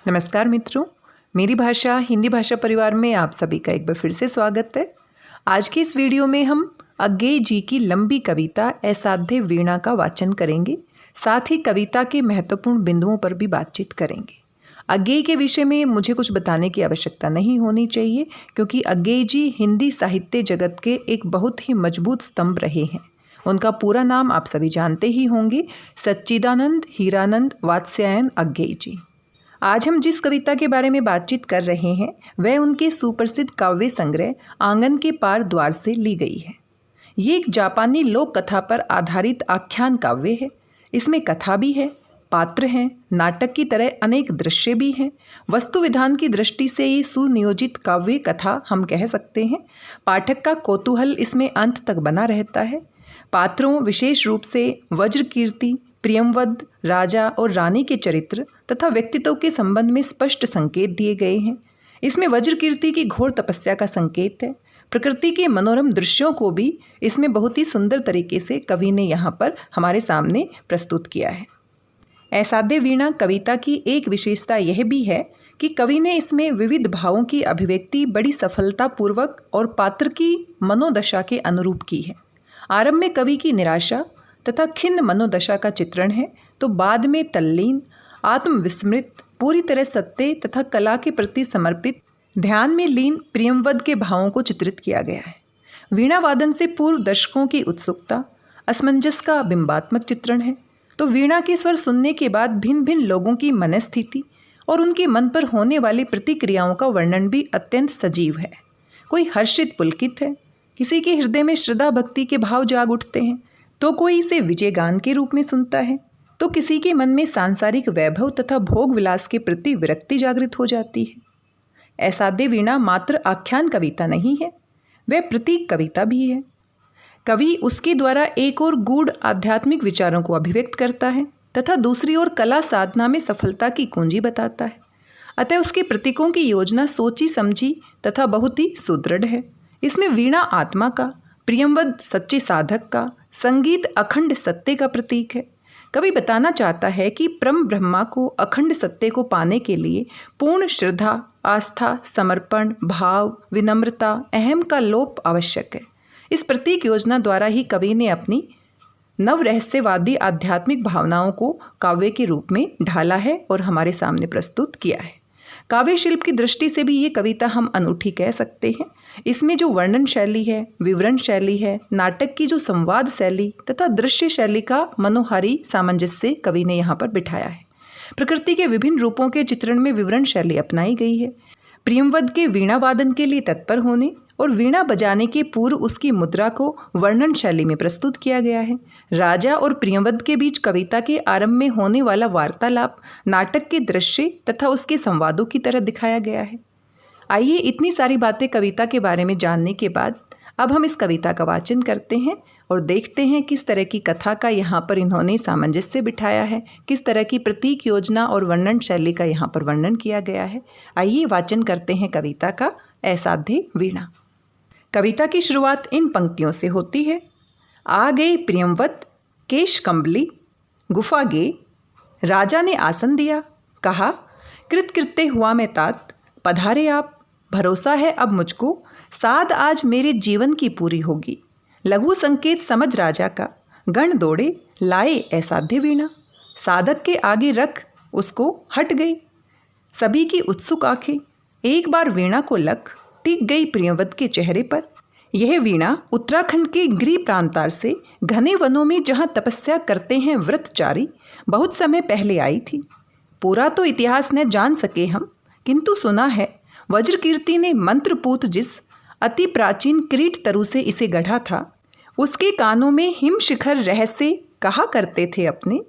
नमस्कार मित्रों, मेरी भाषा हिंदी भाषा परिवार में आप सभी का एक बार फिर से स्वागत है। आज की इस वीडियो में हम अज्ञेय जी की लंबी कविता असाध्य वीणा का वाचन करेंगे। साथ ही कविता के महत्वपूर्ण बिंदुओं पर भी बातचीत करेंगे। अज्ञेय के विषय में मुझे कुछ बताने की आवश्यकता नहीं होनी चाहिए, क्योंकि अज्ञेय जी हिंदी साहित्य जगत के एक बहुत ही मजबूत स्तंभ रहे हैं। उनका पूरा नाम आप सभी जानते ही होंगे, सच्चिदानंद हीरानंद वात्स्यायन अज्ञेय जी। आज हम जिस कविता के बारे में बातचीत कर रहे हैं वह उनके सुप्रसिद्ध काव्य संग्रह आंगन के पार द्वार से ली गई है। ये एक जापानी लोक कथा पर आधारित आख्यान काव्य है। इसमें कथा भी है, पात्र हैं, नाटक की तरह अनेक दृश्य भी हैं। वस्तु विधान की दृष्टि से ये सुनियोजित काव्य कथा हम कह सकते हैं। पाठक का कौतूहल इसमें अंत तक बना रहता है। पात्रों, विशेष रूप से वज्रकीर्ति, प्रियंवद, राजा और रानी के चरित्र तथा व्यक्तित्व के संबंध में स्पष्ट संकेत दिए गए हैं। इसमें वज्रकीर्ति की घोर तपस्या का संकेत है। प्रकृति के मनोरम दृश्यों को भी इसमें बहुत ही सुंदर तरीके से कवि ने यहाँ पर हमारे सामने प्रस्तुत किया है। असाध्य वीणा कविता की एक विशेषता यह भी है कि कवि ने इसमें विविध भावों की अभिव्यक्ति बड़ी सफलतापूर्वक और पात्र की मनोदशा के अनुरूप की है। आरंभ में कवि की निराशा तथा खिन्न मनोदशा का चित्रण है, तो बाद में तल्लीन, आत्मविस्मृत, पूरी तरह सत्य तथा कला के प्रति समर्पित, ध्यान में लीन प्रियंवद के भावों को चित्रित किया गया है। वीणा वादन से पूर्व दर्शकों की उत्सुकता, असमंजस का बिंबात्मक चित्रण है, तो वीणा के स्वर सुनने के बाद भिन्न भिन्न लोगों की मनस्थिति और उनके मन पर होने वाली प्रतिक्रियाओं का वर्णन भी अत्यंत सजीव है। कोई हर्षित पुलकित है, किसी के हृदय में श्रद्धा भक्ति के भाव जाग उठते हैं, तो कोई इसे विजय गान के रूप में सुनता है, तो किसी के मन में सांसारिक वैभव तथा भोग विलास के प्रति विरक्ति जागृत हो जाती है। असाध्य वीणा मात्र आख्यान कविता नहीं है, वह प्रतीक कविता भी है। कवि उसके द्वारा एक और गूढ़ आध्यात्मिक विचारों को अभिव्यक्त करता है तथा दूसरी ओर कला साधना में सफलता की कुंजी बताता है। अतः उसके प्रतीकों की योजना सोची समझी तथा बहुत ही सुदृढ़ है। इसमें वीणा आत्मा का, प्रियंवद सच्चे साधक का, संगीत अखंड सत्य का प्रतीक है। कवि बताना चाहता है कि परम ब्रह्मा को, अखंड सत्य को पाने के लिए पूर्ण श्रद्धा, आस्था, समर्पण, भाव, विनम्रता, अहम का लोप आवश्यक है। इस प्रतीक योजना द्वारा ही कवि ने अपनी नव रहस्यवादी आध्यात्मिक भावनाओं को काव्य के रूप में ढाला है और हमारे सामने प्रस्तुत किया है। काव्य शिल्प की दृष्टि से भी ये कविता हम अनूठी कह सकते हैं। इसमें जो वर्णन शैली है, विवरण शैली है, नाटक की जो संवाद शैली तथा दृश्य शैली का मनोहारी सामंजस्य कवि ने यहाँ पर बिठाया है। प्रकृति के विभिन्न रूपों के चित्रण में विवरण शैली अपनाई गई है। प्रियंवद के वीणा वादन के लिए तत्पर होने और वीणा बजाने के पूर्व उसकी मुद्रा को वर्णन शैली में प्रस्तुत किया गया है। राजा और प्रियंवद के बीच कविता के आरंभ में होने वाला वार्तालाप नाटक के दृश्य तथा उसके संवादों की तरह दिखाया गया है। आइए, इतनी सारी बातें कविता के बारे में जानने के बाद अब हम इस कविता का वाचन करते हैं और देखते हैं किस तरह की कथा का यहाँ पर इन्होंने सामंजस्य बिठाया है, किस तरह की प्रतीक योजना और वर्णन शैली का यहाँ पर वर्णन किया गया है। आइए वाचन करते हैं कविता का असाध्य वीणा। कविता की शुरुआत इन पंक्तियों से होती है। आ गए प्रियंवद, केश कंबली, गुफा गे, राजा ने आसन दिया, कहा कृतकृत्य हुआ मैं तात, पधारे आप, भरोसा है अब मुझको, साध आज मेरे जीवन की पूरी होगी। लघु संकेत समझ राजा का, गण दौड़े लाए असाध्य वीणा, साधक के आगे रख उसको हट गई। सभी की उत्सुक आंखें एक बार वीणा को लग टिक गई प्रियंवद के चेहरे पर। यह वीणा उत्तराखंड के गिरि प्रांतार से घने वनों में जहाँ तपस्या करते हैं व्रतचारी, बहुत समय पहले आई थी। पूरा तो इतिहास न जान सके हम, किंतु सुना है वज्रकीर्ति ने मंत्रपूत जिस अति प्राचीन क्रीट तरु से इसे गढ़ा था, उसके कानों में हिम शिखर रहस्य कहा करते थे अपने,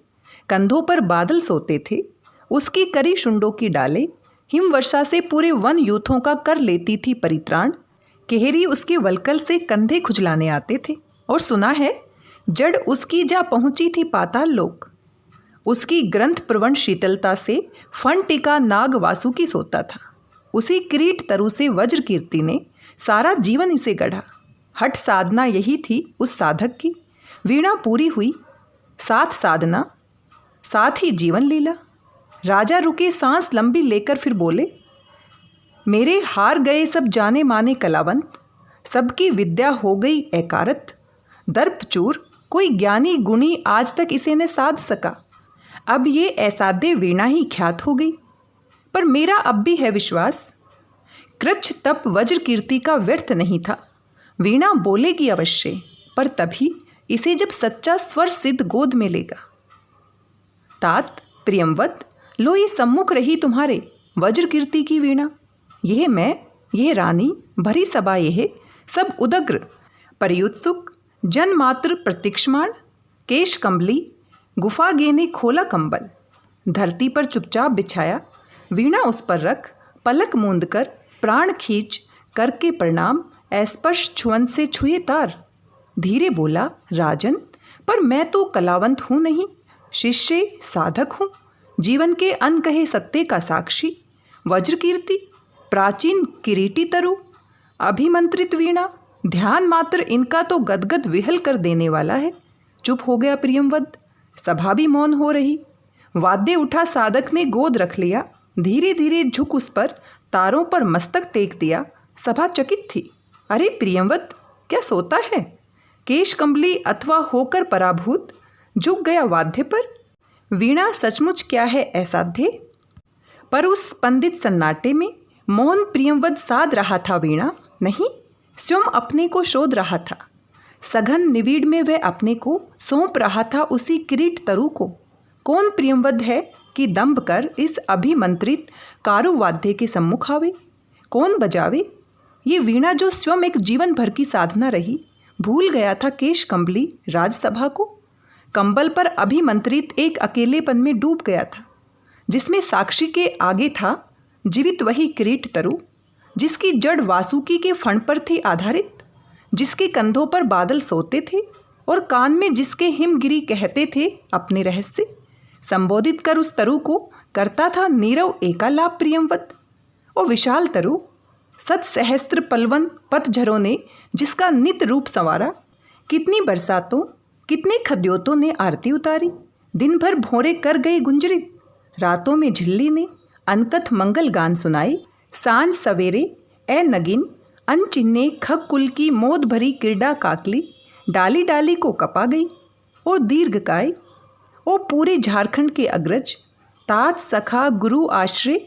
कंधों पर बादल सोते थे, उसकी करी शुंडों की डाले हिम वर्षा से पूरे वन यूथों का कर लेती थी परित्राण। केहरी उसके वलकल से कंधे खुजलाने आते थे, और सुना है जड़ उसकी जा पहुंची थी पाताल लोक, उसकी ग्रंथ प्रवण शीतलता से फन टिका नाग वासुकी सोता था। उसी क्रीट तरु से वज्रकीर्ति ने सारा जीवन इसे गढ़ा। हठ साधना यही थी उस साधक की। वीणा पूरी हुई, साथ साधना, साथ ही जीवन लीला। राजा रुके, सांस लंबी लेकर फिर बोले, मेरे हार गए सब जाने माने कलावंत, सबकी विद्या हो गई एकारत। दर्पचूर कोई ज्ञानी गुणी आज तक इसे न साध सका। अब ये असाध्य वीणा ही ख्यात हो गई। पर मेरा अब भी है विश्वास, कृच्छ तप वज्र कीर्ति का व्यर्थ नहीं था। वीणा बोलेगी अवश्य, पर तभी इसे जब सच्चा स्वर सिद्ध गोद में लेगा। तात प्रियमवत, लो ये सम्मुख रही तुम्हारे वज्र कीर्ति की वीणा। यह मैं, यह रानी, भरी सभा यह सब उदग्र परियुत्सुक, जन मात्र प्रतीक्षमाण, केश कंबली गुफा गेने खोला कंबल। धरती पर चुपचाप बिछाया, वीणा उस पर रख, पलक मूंद कर प्राण खींच करके प्रणाम, स्पर्श छुअन से छुए तार। धीरे बोला, राजन, पर मैं तो कलावंत हूँ नहीं, शिष्य साधक हूँ, जीवन के अनकहे सत्य का साक्षी। वज्र कीर्ति, प्राचीन किरीटी तरु, अभिमंत्रित वीणा, ध्यान मात्र इनका तो गदगद विहल कर देने वाला है। चुप हो गया प्रियमवद, सभा भी मौन हो रही। वाद्य उठा, साधक ने गोद रख लिया, धीरे धीरे झुक उस पर तारों पर मस्तक टेक दिया। सभा चकित थी। अरे प्रियमवद, क्या सोता है? केश कंबली अथवा होकर पराभूत झुक गया वाद्य पर। वीणा सचमुच क्या है असाध्य? पर उस स्पंदित सन्नाटे में मौन प्रियमवद साध रहा था वीणा नहीं, स्वयं अपने को शोध रहा था। सघन निविड़ में वह अपने को सौंप रहा था उसी किरीट तरु को। कौन प्रियमवद है कि दंभ कर इस अभिमंत्रित कारुवाद्य के सम्मुख आवे? कौन बजावे ये वीणा जो स्वयं एक जीवन भर की साधना रही? भूल गया था केश कंबली राजसभा को। कंबल पर अभिमंत्रित एक अकेलेपन में डूब गया था, जिसमें साक्षी के आगे था जीवित वही किरीट तरु, जिसकी जड़ वासुकी के फण पर थी आधारित, जिसके कंधों पर बादल सोते थे और कान में जिसके हिमगिरी कहते थे अपने रहस्य। संबोधित कर उस तरु को करता था नीरव एकालाप प्रियमवत। ओ विशाल तरु, सत सहस्त्र पलवन पतझरों ने जिसका नित रूप संवारा। कितनी बरसातों, कितने खद्योतों ने आरती उतारी। दिन भर भोरे कर गए गुंजरित, रातों में झिल्ली ने अनकथ मंगल गान सुनाए। सांझ सवेरे ए नगिन अनचिन्ने खग कुल की मोद भरी क्रीड़ा काकली डाली डाली को कपा गई। और दीर्घकाय, ओ पूरे झारखंड के अग्रज, तात सखा गुरु आश्रय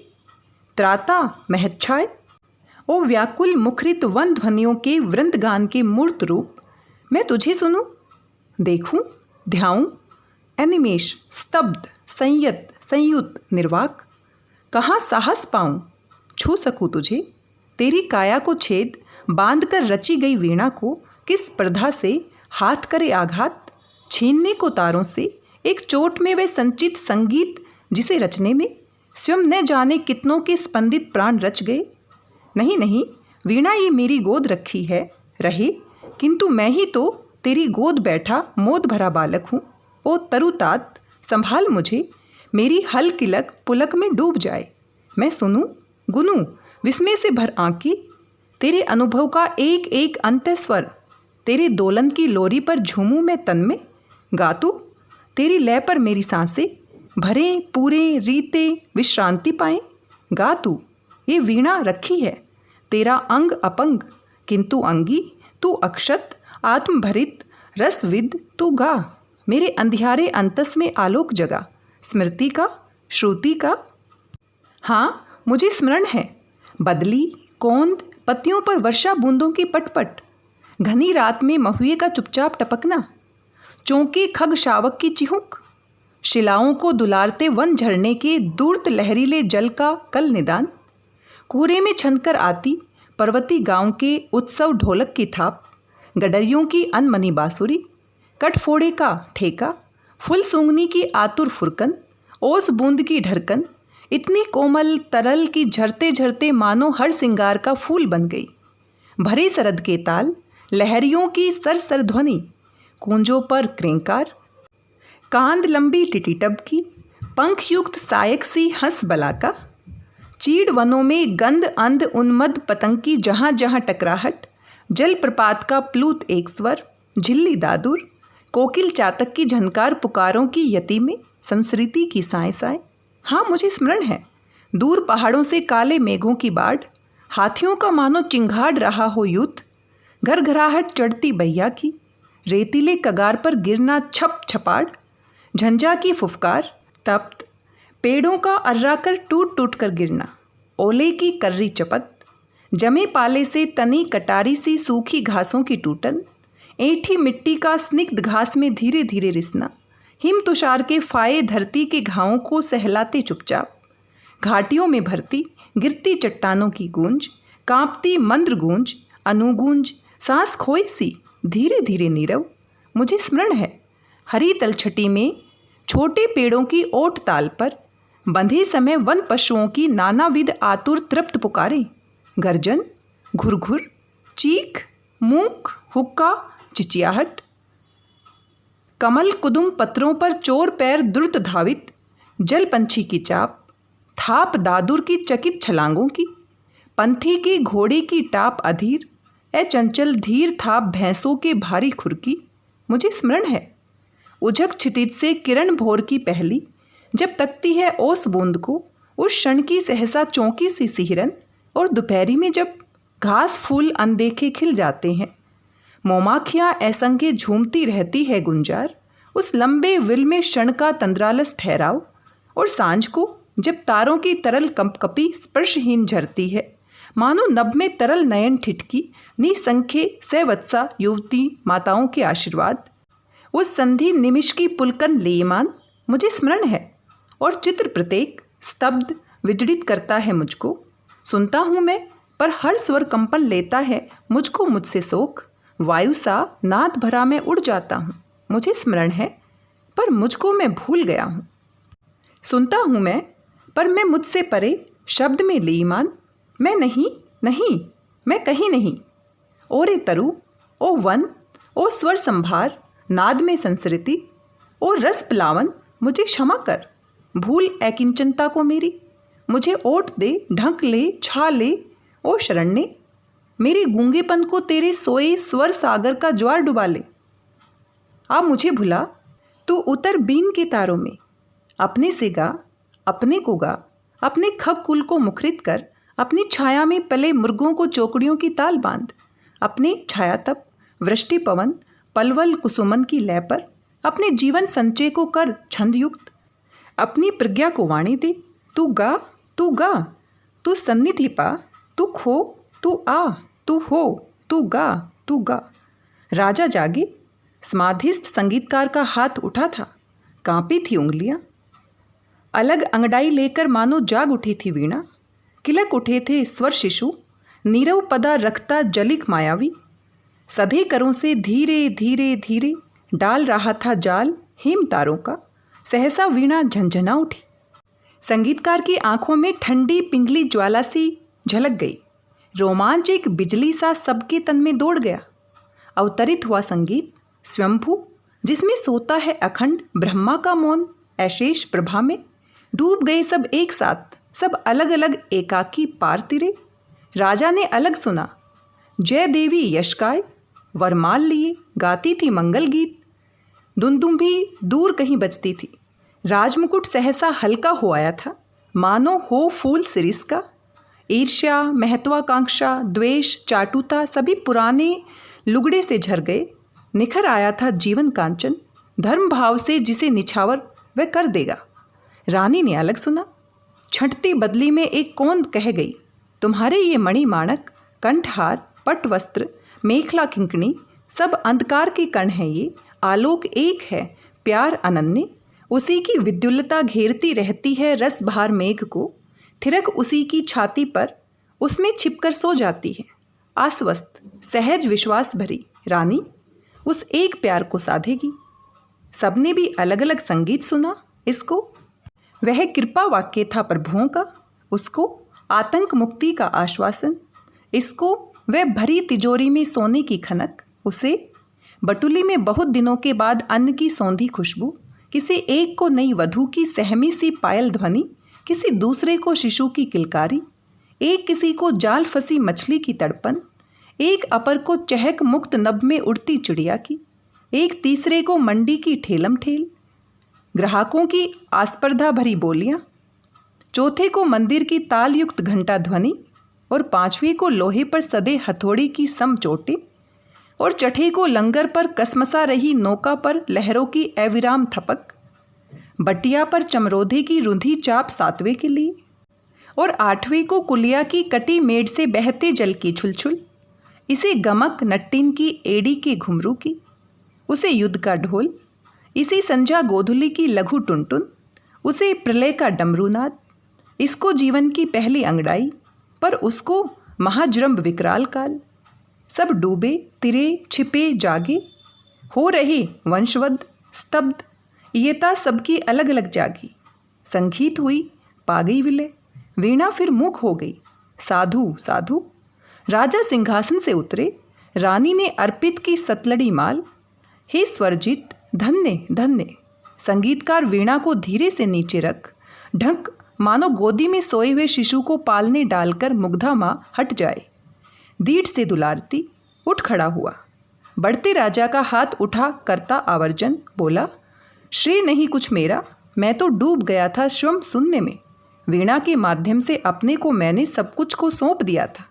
त्राता महच्छाय, ओ व्याकुल मुखरित वन ध्वनियों के वृंदगान के मूर्त रूप, मैं तुझे सुनूं, देखूं, ध्याऊं, एनिमेश, स्तब्ध, संयत, संयुत, निर्वाक, कहाँ साहस पाऊं, छू सकूं तुझे। तेरी काया को छेद बांध कर रची गई वीणा को किस स्पर्धा से हाथ करे आघात। छीनने को तारों से एक चोट में वे संचित संगीत, जिसे रचने में स्वयं न जाने कितनों के स्पंदित प्राण रच गए। नहीं नहीं, वीणा ये मेरी गोद रखी है रहे, किंतु मैं ही तो तेरी गोद बैठा मोद भरा बालक हूँ। ओ तरुतात, संभाल मुझे, मेरी हल किलक पुलक में डूब जाए। मैं सुनूं, गुनूं, विस्मय से भर आंकी, तेरे अनुभव का एक एक अंतस्वर। तेरे दोलन की लोरी पर झूमूं मैं तन में, गातू तेरी लय पर मेरी सांसें भरें पूरे रीते विश्रांति पाएं। गातू ये वीणा रखी है, तेरा अंग अपंग किंतु अंगी, तू अक्षत आत्मभरित रसविद, तू गा, मेरे अंधियारे अंतस में आलोक जगा। स्मृति का, श्रुति का। हाँ, मुझे स्मरण है, बदली, कौंद, पत्तियों पर वर्षा बूंदों की पटपट, घनी रात में महुए का चुपचाप टपकना, चौंके खग शावक की चिहुक, शिलाओं को दुलारते वन झरने के दूरत लहरीले जल का कल निदान, कूरे में छनकर आती पर्वती गांव के उत्सव ढोलक की थाप, गडरियों की अनमनी बांसुरी, कटफोड़े का ठेका, फुल सूंघनी की आतुर फुरकन, ओस बूंद की ढरकन, इतनी कोमल तरल की झरते झरते मानो हर सिंगार का फूल बन गई। भरे सरद के ताल, लहरियों की सरसर ध्वनि, कूंजों पर क्रेंकार, कांद लंबी टिटिटब की, पंख युक्त सायक सी हंस बलाका, चीड़ वनों में गंध अंध उन्मद पतंग की जहाँ जहाँ टकराहट, जल प्रपात का प्लूत एक स्वर, झिल्ली दादुर, कोकिल चातक की झनकार पुकारों की यति में संस्कृति की साएं साएं। हाँ, मुझे स्मरण है, दूर पहाड़ों से काले मेघों की बाढ़, हाथियों का मानो चिंगाड़ रहा हो युद्ध, घर घराहट चढ़ती बैया की, रेतीले कगार पर गिरना छप छपाड़, झंझा की फुफकार, तप्त पेड़ों का अर्रा कर टूट टूट कर गिरना, ओले की कर्री चपत, जमे पाले से तनी कटारी सी सूखी घासों की टूटन, ऐंठी मिट्टी का स्निग्ध घास में धीरे धीरे रिसना, हिम तुषार के फाये धरती के घावों को सहलाते चुपचाप, घाटियों में भरती गिरती चट्टानों की गूंज, कांपती मंद्र गूंज, अनुगूंज, सांस खोई सी धीरे धीरे नीरव। मुझे स्मरण है, हरी तलछटी में छोटे पेड़ों की ओट ताल पर बंधे समय वन पशुओं की नानाविध आतुर तृप्त पुकारें, गर्जन, घुरघुर, चीख, मूक, हुक्का, चिचियाहट, कमल कुदुम पत्रों पर चोर पैर द्रुत धावित, जल पंछी की चाप, थाप दादुर की चकित छलांगों की, पंथी की घोड़े की टाप अधीर, ए चंचल धीर थाप भैंसों के भारी खुरकी। मुझे स्मरण है, उझक क्षितिज से किरण भोर की पहली जब तकती है ओस बूंद को, उस क्षण की सहसा चौंकी सी सिहरन, और दोपहरी में जब घास फूल अनदेखे खिल जाते हैं, मोमाखियाँ असंख्य झूमती रहती है गुंजार, उस लंबे विल में क्षण का तंद्रालस ठहराव, और सांझ को जब तारों की तरल कंपकपी स्पर्शहीन झरती है, मानो नभ में तरल नयन ठिठकी निसंख्य सवत्सा युवती माताओं के आशीर्वाद, उस संधि निमिष की पुलकन लेयमान मुझे स्मरण है, और चित्र प्रत्येक स्तब्ध विजड़ित करता है मुझको। सुनता हूँ मैं, पर हर स्वर कंपन लेता है मुझको मुझसे शोक, वायु सा नाद भरा मैं उड़ जाता हूँ। मुझे स्मरण है, पर मुझको मैं भूल गया हूँ। सुनता हूँ मैं, पर मैं मुझसे परे शब्द में लीमान, मैं नहीं नहीं, मैं कहीं नहीं। ओ रे तरु, ओ वन, ओ स्वर संभार, नाद में संसृति, ओ रस प्लावन, मुझे क्षमा कर, भूल अकिंचनता को मेरी, मुझे ओट दे, ढंक ले, छा ले, ओ शरण्य, मेरे गूंगेपन को तेरे सोए स्वर सागर का ज्वार डुबा ले। आ मुझे भुला, तू उतर बीन के तारों में, अपने से गा, अपने को गा, अपने खग कुल को मुखरित कर, अपनी छाया में पले मुर्गों को चौकड़ियों की ताल बांध, अपने छाया तप, वृष्टि पवन, पलवल कुसुमन की लय पर अपने जीवन संचय को कर छंदयुक्त, अपनी प्रज्ञा को वाणी दे। तू गा, तू गा, तू सन्निधि पा, तू खो, तू आ, तू हो, तू गा, तू गा। राजा जागे, समाधिस्थ संगीतकार का हाथ उठा था, कांपी थी उंगलियां, अलग अंगड़ाई लेकर मानो जाग उठी थी वीणा, किलक उठे थे स्वर शिशु, नीरव पदा रखता जलिक मायावी, सधे करों से धीरे धीरे धीरे डाल रहा था जाल हिम तारों का, सहसा वीणा झंझना उठी। संगीतकार की आंखों में ठंडी पिंगली ज्वाला सी झलक गई, रोमांच एक बिजली सा सबके तन में दौड़ गया। अवतरित हुआ संगीत स्वयंभू, जिसमें सोता है अखंड ब्रह्मा का मौन, अशेष प्रभा में डूब गए सब एक साथ, सब अलग अलग एकाकी पार तिरे। राजा ने अलग सुना, जय देवी यशकाय, वरमाल लिए गाती थी मंगल गीत, दुंदुभी दूर कहीं बजती थी, राजमुकुट सहसा हल्का हो आया था, मानो हो फूल सिरिस का। ईर्ष्या, महत्वाकांक्षा, द्वेष, चाटुता सभी पुराने लुगड़े से झर गए, निखर आया था जीवन कांचन, धर्म भाव से जिसे निछावर वह कर देगा। रानी ने अलग सुना, छंटती बदली में एक कौन कह गई, तुम्हारे ये मणि माणक, कंठहार, पट वस्त्र, मेखला किंकणी सब अंधकार के कण हैं, ये आलोक एक है, प्यार अनन्य, उसी की विद्युल्लता घेरती रहती है रस भार मेघ को, थिरक उसी की छाती पर उसमें छिपकर सो जाती है, आश्वस्त सहज विश्वास भरी रानी उस एक प्यार को साधेगी। सबने भी अलग अलग संगीत सुना इसको, वह कृपा वाक्य था प्रभुओं का, उसको आतंक मुक्ति का आश्वासन, इसको वह भरी तिजोरी में सोने की खनक, उसे बटुली में बहुत दिनों के बाद अन्न की सौंधी खुशबू, किसी एक को नई वधू की सहमी सी पायल ध्वनि, किसी दूसरे को शिशु की किलकारी, एक किसी को जाल फंसी मछली की तड़पन, एक अपर को चहक मुक्त नभ में उड़ती चिड़िया की, एक तीसरे को मंडी की ठेलम ठेल, ग्राहकों की आस्पर्धा भरी बोलियां, चौथे को मंदिर की तालयुक्त घंटा ध्वनि और पांचवी को लोहे पर सदे हथौड़ी की सम चोटें और छठे को लंगर पर कसमसा रही नौका पर लहरों की अविराम थपक, बटिया पर चमरोधे की रुंधी चाप सातवें के लिए और आठवीं को कुलिया की कटी मेड़ से बहते जल की छुलछुल, इसे गमक नट्टिन की एड़ी के घुमरू की, उसे युद्ध का ढोल, इसी संजा गोधुली की लघु टुनटुन, उसे प्रलय का डमरूनाद, इसको जीवन की पहली अंगड़ाई, पर उसको महाजृंभ विकराल काल। सब डूबे तिरे छिपे जागे, हो रहे वंशवद स्तब्ध, येता सबकी अलग अलग जागी। संगीत हुई पा गई विलय, वीणा फिर मूक हो गई। साधु साधु राजा सिंहासन से उतरे, रानी ने अर्पित की सतलड़ी माल। हे स्वरजित धन्य धन्य। संगीतकार वीणा को धीरे से नीचे रख ढक, मानो गोदी में सोए हुए शिशु को पालने डालकर मुग्धा माँ हट जाए। दीठ से दुलारती उठ खड़ा हुआ, बढ़ते राजा का हाथ उठा करता आवर्जन, बोला, श्रेय नहीं कुछ मेरा, मैं तो डूब गया था स्वयं शून्य में। वीणा के माध्यम से अपने को मैंने सब कुछ को सौंप दिया था।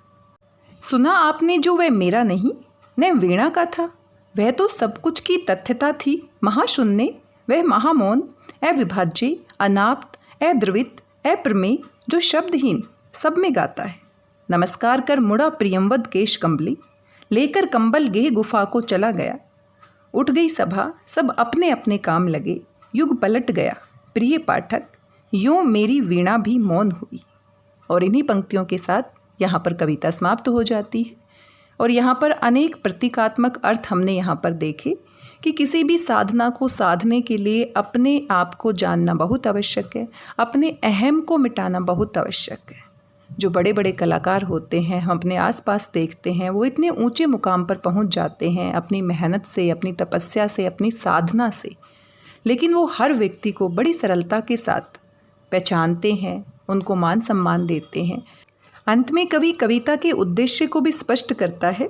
सुना आपने जो वह मेरा नहीं, न वीणा का था, वह तो सब कुछ की तथ्यता थी। महाशून्य, वह महामौन, अविभाज्य, अनाप्त, अद्रवित, अप्रमेय, जो शब्दहीन सब में गाता है। नमस्कार कर मुड़ा प्रियंवद केश कंबली, लेकर कंबल गेह गुफा को चला गया। उठ गई सभा, सब अपने अपने काम लगे। युग पलट गया प्रिय पाठक, यूँ मेरी वीणा भी मौन हुई। और इन्हीं पंक्तियों के साथ यहाँ पर कविता समाप्त हो जाती है। और यहाँ पर अनेक प्रतीकात्मक अर्थ हमने यहाँ पर देखे कि किसी भी साधना को साधने के लिए अपने आप को जानना बहुत आवश्यक है, अपने अहम को मिटाना बहुत आवश्यक है। जो बड़े बड़े कलाकार होते हैं, हम अपने आसपास देखते हैं, वो इतने ऊंचे मुकाम पर पहुंच जाते हैं अपनी मेहनत से, अपनी तपस्या से, अपनी साधना से, लेकिन वो हर व्यक्ति को बड़ी सरलता के साथ पहचानते हैं, उनको मान सम्मान देते हैं। अंत में कवि कविता के उद्देश्य को भी स्पष्ट करता है।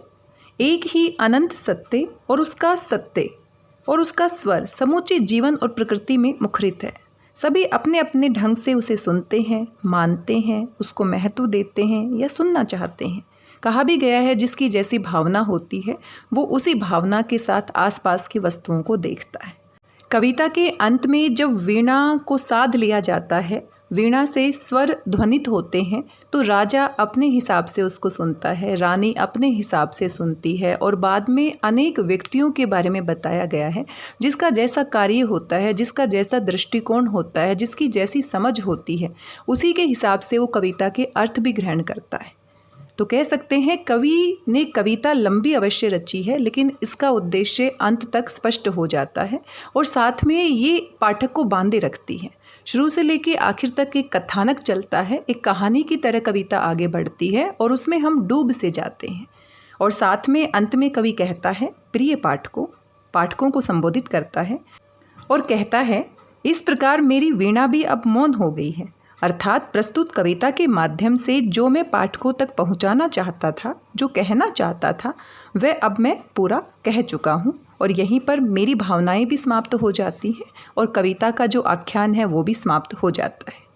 एक ही अनंत सत्य और उसका स्वर समूचे जीवन और प्रकृति में मुखरित है। सभी अपने अपने ढंग से उसे सुनते हैं, मानते हैं, उसको महत्व देते हैं या सुनना चाहते हैं। कहा भी गया है, जिसकी जैसी भावना होती है वो उसी भावना के साथ आसपास की वस्तुओं को देखता है। कविता के अंत में जब वीणा को साध लिया जाता है, वीणा से स्वर ध्वनित होते हैं, तो राजा अपने हिसाब से उसको सुनता है, रानी अपने हिसाब से सुनती है, और बाद में अनेक व्यक्तियों के बारे में बताया गया है, जिसका जैसा कार्य होता है, जिसका जैसा दृष्टिकोण होता है, जिसकी जैसी समझ होती है, उसी के हिसाब से वो कविता के अर्थ भी ग्रहण करता है। तो कह सकते हैं कवि ने कविता लंबी अवश्य रची है, लेकिन इसका उद्देश्य अंत तक स्पष्ट हो जाता है और साथ में ये पाठक को बांधे रखती है। शुरू से लेके आखिर तक एक कथानक चलता है, एक कहानी की तरह कविता आगे बढ़ती है और उसमें हम डूब से जाते हैं। और साथ में अंत में कवि कहता है प्रिय पाठकों को संबोधित करता है और कहता है, इस प्रकार मेरी वीणा भी अब मौन हो गई है। अर्थात प्रस्तुत कविता के माध्यम से जो मैं पाठकों तक पहुंचाना चाहता था, जो कहना चाहता था, वह अब मैं पूरा कह चुका हूँ और यहीं पर मेरी भावनाएं भी समाप्त हो जाती हैं और कविता का जो आख्यान है वो भी समाप्त हो जाता है।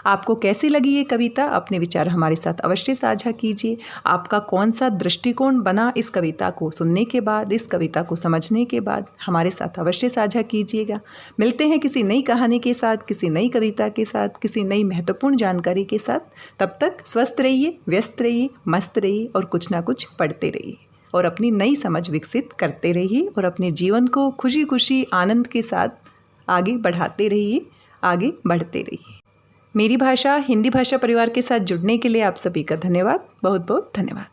आपको कैसी लगी ये कविता? अपने विचार हमारे साथ अवश्य साझा कीजिए। आपका कौन सा दृष्टिकोण बना इस कविता को सुनने के बाद, इस कविता को समझने के बाद? हमारे साथ अवश्य साझा कीजिएगा। मिलते हैं किसी नई कहानी के साथ, किसी नई कविता के साथ, किसी नई महत्वपूर्ण जानकारी के साथ। तब तक स्वस्थ रहिए, व्यस्त रहिए, मस्त रहिए और कुछ ना कुछ पढ़ते रहिए और अपनी नई समझ विकसित करते रहिए और अपने जीवन को खुशी खुशी आनंद के साथ आगे बढ़ाते रहिए, आगे बढ़ते रहिए। मेरी भाषा हिंदी भाषा परिवार के साथ जुड़ने के लिए आप सभी का धन्यवाद, बहुत बहुत धन्यवाद।